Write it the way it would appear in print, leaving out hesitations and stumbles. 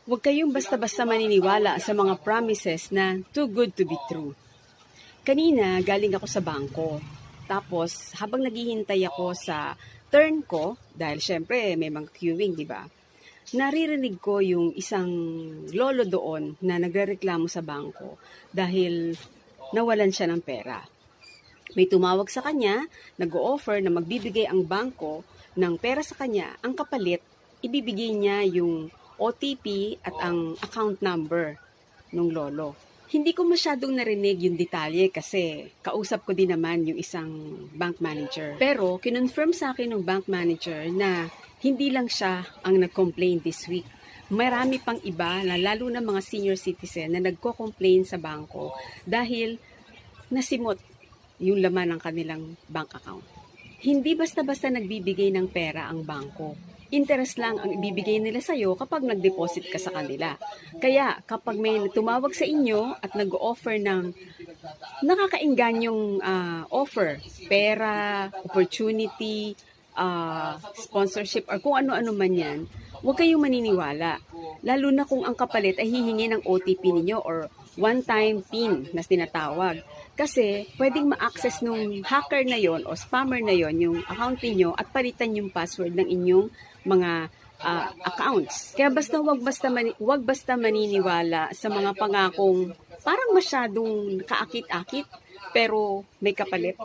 Huwag kayong basta-basta maniniwala sa mga promises na too good to be true. Kanina, galing ako sa bangko. Tapos, habang naghihintay ako sa turn ko, dahil syempre may mga queuing, di ba? Naririnig ko yung isang lolo doon na nagrereklamo sa bangko dahil nawalan siya ng pera. May tumawag sa kanya, nag-o-offer na magbibigay ang bangko ng pera sa kanya, ang kapalit, ibibigay niya yung OTP at ang account number ng lolo. Hindi ko masyadong narinig yung detalye kasi kausap ko din naman yung isang bank manager. Pero kinonfirm sa akin ng bank manager na hindi lang siya ang nag-complain this week. Marami pang iba na lalo na mga senior citizen na nagko-complain sa bangko dahil nasimot yung laman ng kanilang bank account. Hindi basta-basta nagbibigay ng pera ang bangko. Interest lang ang ibibigay nila sa'yo kapag nag-deposit ka sa kanila. Kaya kapag may tumawag sa inyo at nag-offer ng nakakainganyong offer, pera, opportunity, sponsorship, or kung ano-ano man yan, huwag kayong maniniwala. Lalo na kung ang kapalit ay hihingi ng OTP ninyo or one-time PIN na tinatawag. Kasi pwedeng ma-access nung hacker na yon o spammer na yon yung account niyo at palitan yung password ng inyong mga accounts. Kaya wag basta maniniwala sa mga pangakong parang masyadong kaakit-akit pero may kapalit.